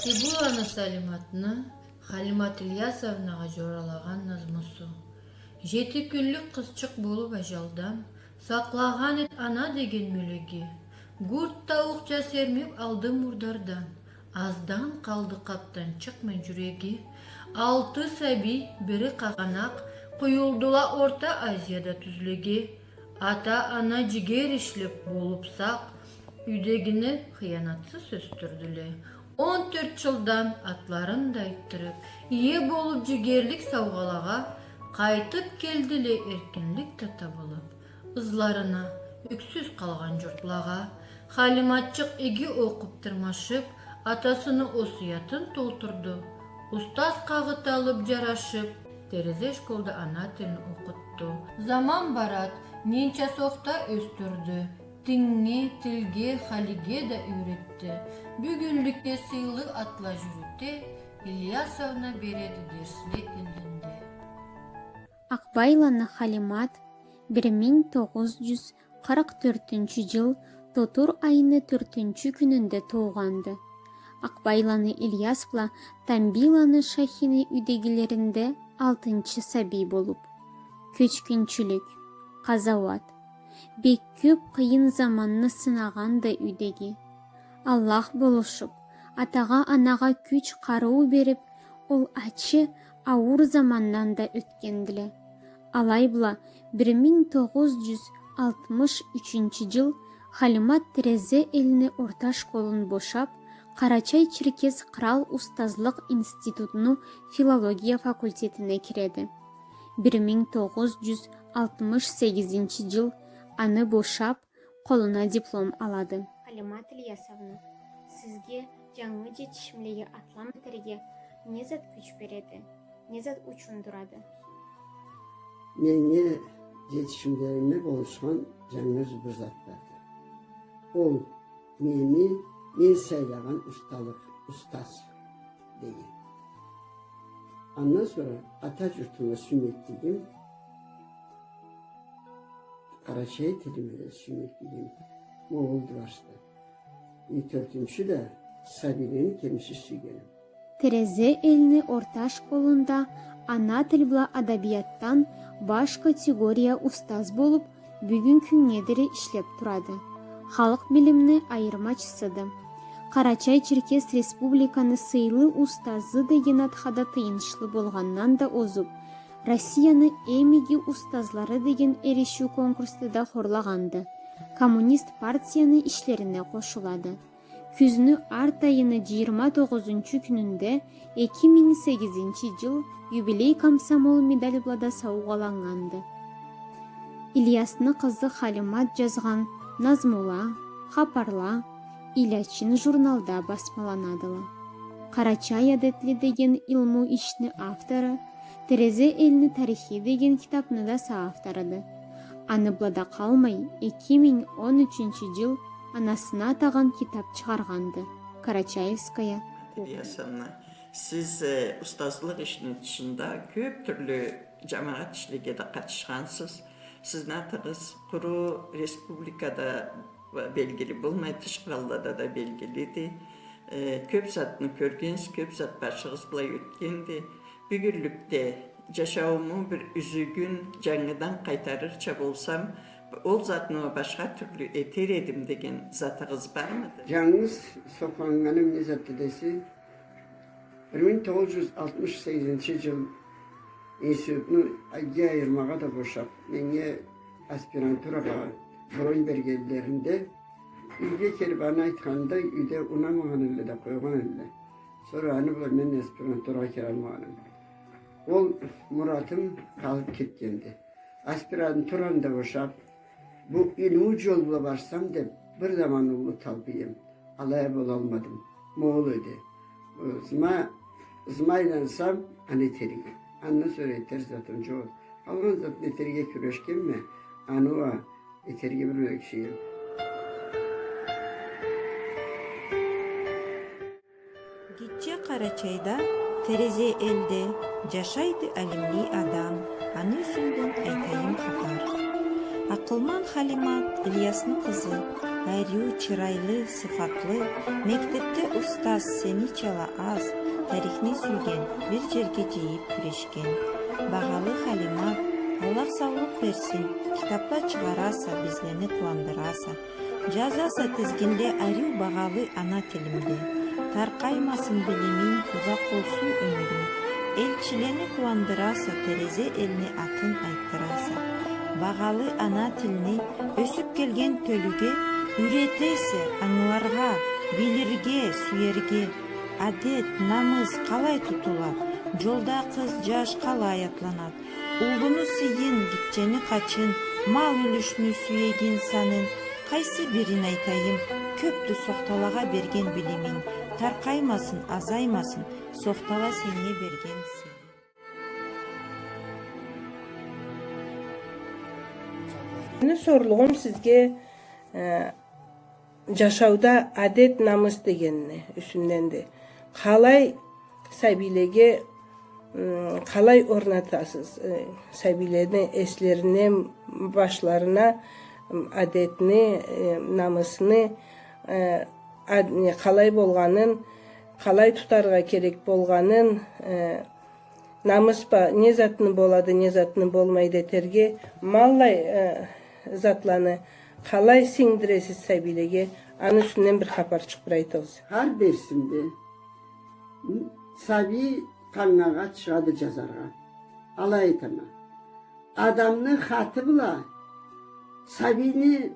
Тибуланы Салиматны Халимат Ильясовнаға жоралаған назмусу. 7 күнлік қызчық болып ажалдан, сақлаған ет ана деген мүліге. Гурт тауықча сермеп алды мұрдардан, аздан қалды қаптан чықмен жүреге. 6 сәби, бірі қағанақ, құйылдыла Орта Азияда түзлеге. Ата-ана жігер ішліп болып сақ, үйдегіні қиянатсыз өстірділе. 14 жылдан атларын да айттырып, ие болып жігерлік сауғалаға, қайтып келділе еркінлік татабылып.Ызларына үксіз қалған жұртлаға, Халиматчық еге оқып тұрмашып, атасыны осыятын толтырды. Ұстаз қағыт алып жарашып, терезе школда ана тілін оқытты. Заман барат, ненча соқта өстірді. Тіңне, тілге, халиге да үйретті. Бүгінлікте сыйлы атла жүрікте Ильясовна береді дерсіле елінде. Ақбайланы Халимат 1944 жыл Тотур айыны 4 күнінде туғанды. Ақбайланы Ильясовла Тамбиланы Шахины үйдегілерінде 6-шы сәби болып. Көчкіншілік, қазауат. Бек көп қиын заманны сынағанды үйдеге. Аллах болушып, атаға анаға күч қаруы беріп, ол ачы ауыр заманнан да өткенділі. Алайбыла 1963 жыл Халимат Терезе еліне орта школын бошап, Қарачай-Черкес Қырал Ұстазлық институтыны филология факультетіне кіреді. 1968 жыл аны бошап, қолына диплом алады. Халимат Ильясовна, сізге жаңы жетішімлеге атлам бітірге не зат күш береді, не зат ұчындырады? Менге жетішімдеріме болышқан жаңыз бір зат барды. Ол мен сайлаған ұстаз деген. Ondan sonra Atatürk'üme sünnetliydim. Karaçay Telime'de sünnetliydim. Moğol'du başta. 4-cü de Sabine'nin kendisi sügenim. Терезе еліне орта школында ана тіл бла адабияттан баш категория ұстаз болып, бүгін күннедері ішлеп тұрады. Халық білімні айырмачысыды. Қарачай-Черкес республиканы сыйлы ұстазы деген атқада тыйынышлы болғаннан да озып, Россияны эмиги ұстазлары деген ерешу конкурсты да хорлағанды. Коммунист партияны ішлеріне қошылады. Күзіні арт айыны 29 күнінде 2008 жыл юбилей комсомол медаль блада сауғаланғанды. Ильясны қызы Халимат жазған Назмула, Хапарла, Илячин журналда басмаланадылы. Қарачай әдетлі деген илму ішні авторы, Терезе еліні тарихи деген китапны да саавторады. Аны блада қалмай 2013 жыл анасына атаған китап шығарғанды. Карачаевская. Ильясовна, сіз ұстазлық ішінің тұшында көп түрлі жамағат ішіліге де қатышқансыз. Сіздің атыңыз құру республикада белгілі болмай, тышқыралда да белгілі де. Көп затын көргенсіз, көп зат башығыз бұлай өткенде. Бүгірлікте жашауымы бір үзігін жаңыдан қайтарырча болсам, ол затыны башқа түрлі етер едім деген затығыз бар мыды? Жаңыз соқанғаным не заты десе, 1968 жыл институтны айге айырмаға да бошап, менге аспирантураға бұрын бергендерінде үйге келіп аны айтқанда үйде ұнамаған әлі де қойған әлі. Sonra аны бұлар мен аспирантураға келе алмағаным. Ол мұратым қалып кеткенде. Аспирантураны да бошап, bu ilmi yoluna barsam da bir zaman ulu talbiyim. Alaya bol almadım. Moğoluydu. Zmaylansam anı terige. Anı sonra yeter zaten çoğu. Algan zaten eterige küreşken mi? Anı var. Eterige bir öykşeyim. Gitçe Karaçay'da Tereзе elde жашайды әлімли адам. Аны үсінден айтайым хабар. Ақылман Халимат Ильясның қызы әрүү чырайлы, сыфатлы, мектепте устаз сени чала аз, тарихни сүйген, bir жерге жиып күрешкен. Бағалы Халимат, Аллах саулық берсин, китапта чыгараса, bizлерни кубандыраса. Жазаса тизгинде әрүү бағалы ана тилимде. Тарқаймасын билимин, узак болсун өмүрүм. Элчилени кубандыраса, терезе элни атын айттыраса. Бағалы ана тилни өсүп келген төлүгө үйретесе аңларга, билирге, сүйерге. Адет, намыз қалай тутулат, жолда кыз жаш қалай атланат. Улуну сыйын, гитчени качын, мал үлүшүнү сүйегин санын. Кайсы бирин айтайым, көптү соқталага берген билимин. Тарқаймасын, азаймасын, соқтала сене берген Менин сорлугум сизге жашауда адет намыс дегенни үсүнденди. Қалай сәбилеге қалай орнатасыз? Сәбилени эслерине, башларына адетни, намысыны қалай болганын, қалай тутарга керек болганын, намыс ба не затыны болады, не затыны болмайды этерге маллай затланы қалай сиңдиресиз сәбилеге, аны үстүнөн бир хабар чыгып айтыңыз. Har bersinde sabi kangaga çıgadı жазарга. Alay eteme. Adamны хаты була, sabini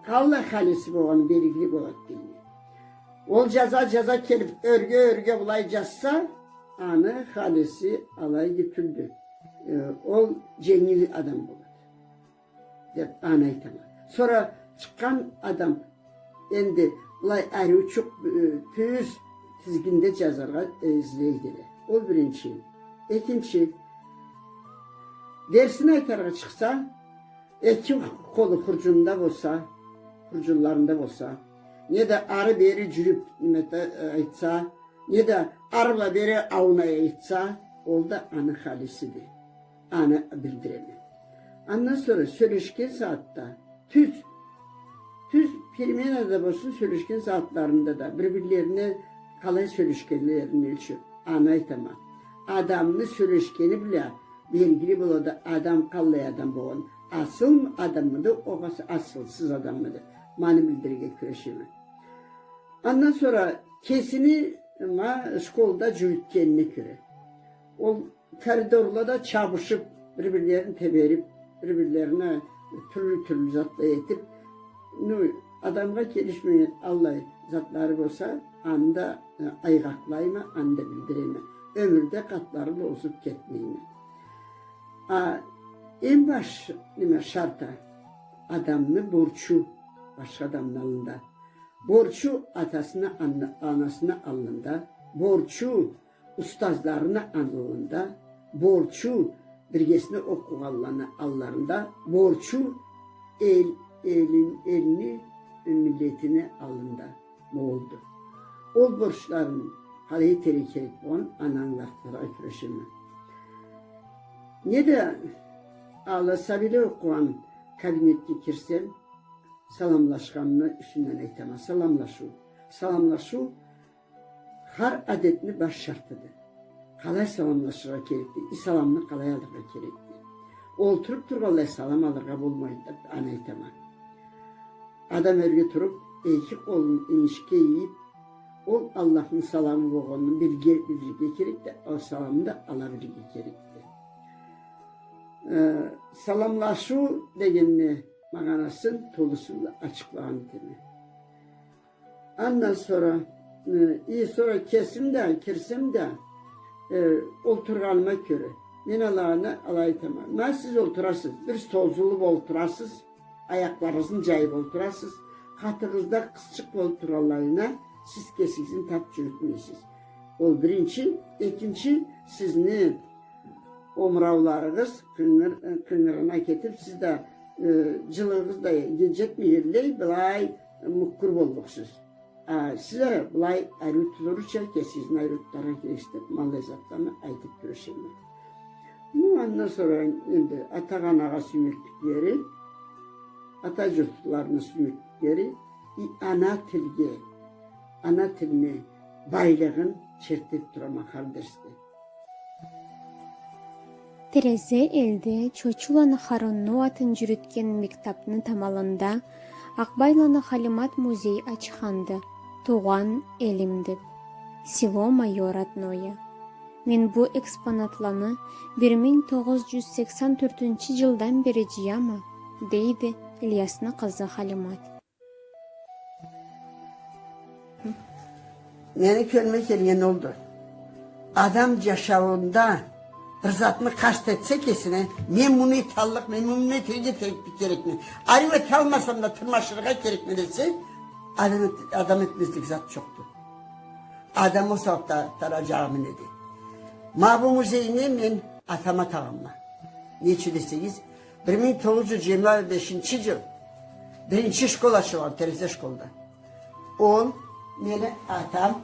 kalla halisi boğanı belirli boğat deyini. Ol jaza kelip örgü bulay жазса, anı halisi alay götürdü. Ol cengil adam boğat. Dep ana eteme. Sonra çıkan adam endi bulay әрі çok tüz tizginde жазarga izleydiler. Ol birinci. İkinci, dersini aytarga çıksa, iki kolu hurcunda olsa, hurcullarında olsa, ne de arı beri cürüp aytsa, ne de arıla beri avunaya aytsa, ol da anı halisidir. Anı bildiremi. Ondan sonra söyleşken saatte, tüz Filmine de olsun söyleşken saatlarında da birbirlerine kalay söyleşkenlerini ölçüp anaytama. Adamını söyleşkeni bile belgili buladı adam kallay adam boğan. Asıl adam mıdır, oğası asılsız adam mıdır? Mani bildirge küreşimi. Ondan sonra kesini şkolda cüyütkenine küre. O koridorla da çabışıp birbirlerini teberip birbirlerine türlü zatla etip adamga gelişmeyen Allah zatları olsa anda aygaklayma, anda bildireme. Ömürde katlarıyla ozup ketmeyme. En baş şarta adamını borçu başka adamın alında. Borçu atasına, anasına alında. Borçu ustazlarına alında. Borçu birgesine okuğallarına allarında. Borçu elini milletine alında oldu. O borçların halayı terikelik olan ananlarlara aykırışımı. Ne de ağlasa bile okuyan kabinetke kirsem salamlaşkanını üstünden aytama. Salamlaşu har adetini baş şartıdır. Kalay salamlaşıra gerekti. İsalamını kalay alırga gerekti. Olturup durgalay salam alırga bulmaydı ana aytama. Adam örgü turup iki kolunu inişke yiyip ol Allah'ın salamı boğanını bilge gerekti. O salamı da alabilge gerekti. Salamlaşu degenine mağanasın tolusuyla açıklayan demi. Ondan sonra sonra kirsem de olturganıma göre men Allah'ına alaytama. Ma siz olturasız, bir tozulu olturasız, ayaklarınızın cayıp olturasız, katınızda kısçık olturalayına siz kesiksin tap çürütmeysiz. Ol birinci, ikinci sizin omravlarınız kınırına getip siz de cılığınız da jetmeyirley bilay mukkur bolluksuz. Size bilay ayrıtılırça sizin ayrıtlara geçtip mal lezzetlerini aytıp görüşürler. Ondan sonra indi atağanağa sümüktükleri, ata yurtlarını geri ana tilge, ana tilini baylığın çertip durama kardeşti. Терезе элде чочуланы Харунну атын жүрүткөн мектептин тамалында Акбайланы Халимат музей ачханды. Туган элим деп. Село мое родное. Мен бу экспонатланы 1984 жылдан бери жыяма, дейди Ильясны кызы Халимат. Meni kölme kelgen oldu. Adam yaşamında rızatını kastetse kesine men bunu itallık, men bunu itallık gerekmi. Arı ve talmasam da tırmaşırığa gerekmi dese adam etmezlik zat çoktu. Adam o saatte taracağımı dedi. Ma bu muzeyini men atama tağımla. Niçin deseniz 1925 yıl birinci şkol açılan Tereze şkolda. On meni atam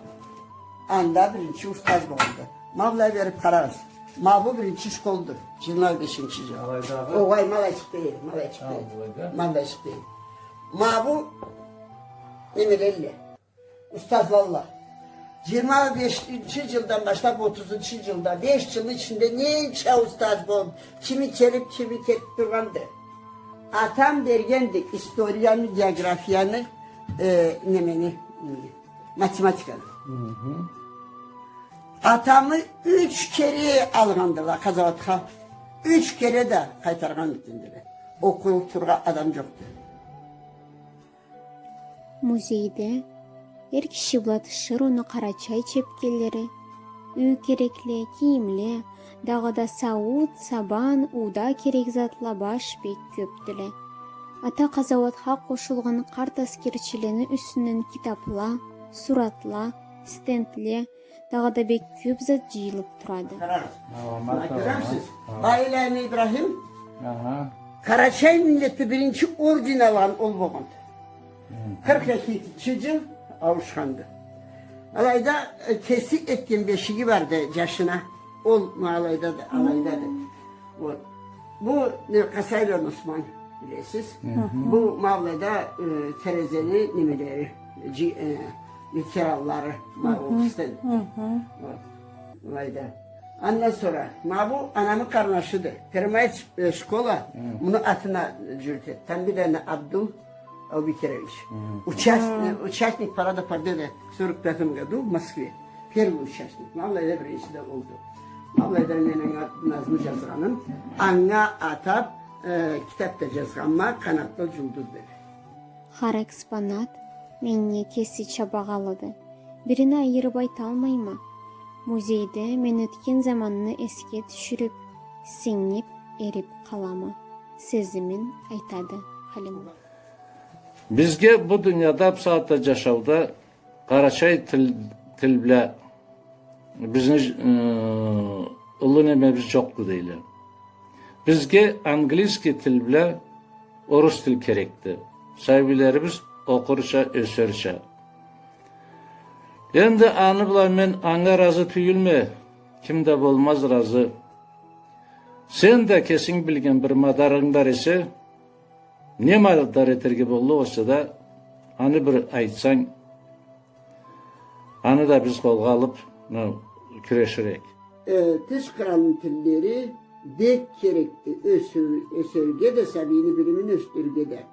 anda birinci ustaz oldu. Mavlaya verip kararız. Ma bu birinci şkoldur. 25. yıl. Oğay malayçık değil. Malayçık değil. Ma bu Emirelli. Ustaz valla. 25. yıldan başlayıp 30. yılda 5 yıl içinde neyse ustaz bu. Kimi kelip kimi kelip durgandı. Atam dergendi historiyanı, geografiyanı, matematikanı. Atamı 3 kere algandılar Kazavat'a. 3 kere de kaytargan bittiler. Okul turga adam yoktu. Музейде эр киши булатышыр оны кара чай чепкелери, үй керекли, кийимли, дагы да сауыт, сабан, ууда керек затла баш бек көптүле. Ата Казаватка кошулган карт аскерчилени үстүнөн китапла, суратла, стендле, дагы да бек көп зат жыйылып турады. Görürsünüz. Bayilani İbrahim, Karaçay milleti 1. orden alan olmadı. 42. yıl avuşkandı. Alayda kesik etkin beşiği vardı yaşına. Ol alayda da. Bu Kasaylan Osman bilirsiniz. Bu mavlada Tereze'nin nimeleri, nikahları, mavlukisten. Alayda. Ondan sonra bu anamın karnaşıdır. Termayet şkola bunu atına cüret. Tam bir tane Abdul Albikereviç. Участник parada pardede 45 году в Москве. Первый участник. Mavlayda birinci de oldu. Mavlayda menin nazmı yazganım. Anga atap kitapta yazganma kanatlı жұлдыз dedi. Har экспонат менне кеси чабагалады. Биrini айырып айта алмайма. Музейде мен өткен заманны эске түшүрүп, сиңип, эрип каламы. Сезимин айтады Халима. Bizge bu dünyada bu saatte yaşavda Karaçay til bile bizim ılı nememiz çoktu değil. Bizge Angilizce til bile Orus til gerekti. Sahibilerimiz okurça, ösörçe. Endi anı bula men anga razı tüyülme, kimde olmaz razı. Sen de kesin bilgen bir madarыңдар ise, ne madar eterge bollu olsa da, anı bir aytsaň, anı da biz kolga alıp, küreşirek. Dış kralın tilleri bek gerekti. Ösörge de sabini bilimin östürge de.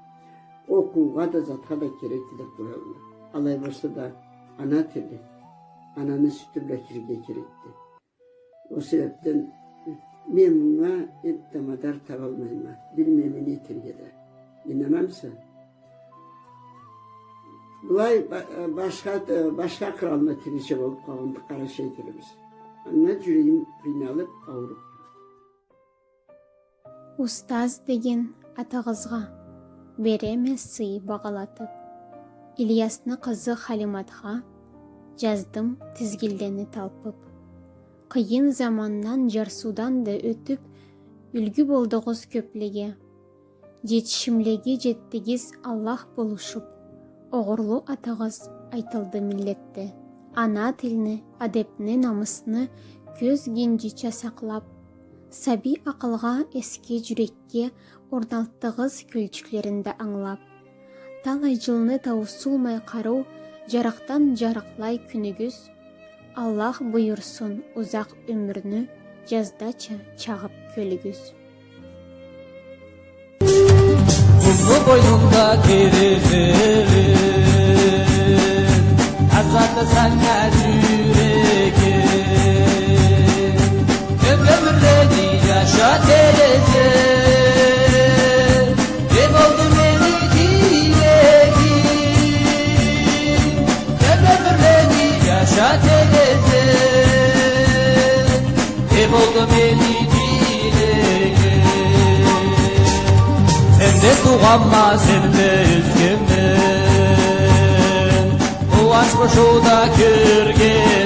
Okuğa da zatka da gerekti de kuralına. Alay olsa da ana tili. Ananın sütüyle kirge gerekti. O sebepten men buna etdamadar tavalmayma. Bilmemeni itirgede. Dinlememse. Bulay başka kralına tilişe olup kalandı Karaçay tilimiz. Anna yüreğim kıynalıp ağırıp. Устаз деген атағызға береме сый бағалатып. Ильясны қызы Халиматға жаздым тізгілдені талпып. Қиын заманнан жарсудан да өтіп, үлгі болдығыз көплеге. Жетішімлеге жеттігіз Аллах болушып, оғырлы атағыз айтылды миллетті. Ана тілні, адепні, намысны көз генжиче сақлап, саби ақылға еске жүрекке орнalttığız күлчүклеринде аңлап, Талай жылны таусылмай қарау, жарақтан жарақлай күнігіз. Аллах бұйырсын ұзақ өмірні, жаздача чағып көлігіз. Kumlu boynunda kerilerin Azatı senler yüreğin Ömrümürleni yaşa teyze Hep oldu beni dileğin Ömrümürleni yaşa teyze Hep oldu beni dileğin Sen de tuğanma sen de üzgünüm Uvaş boşuda kürgen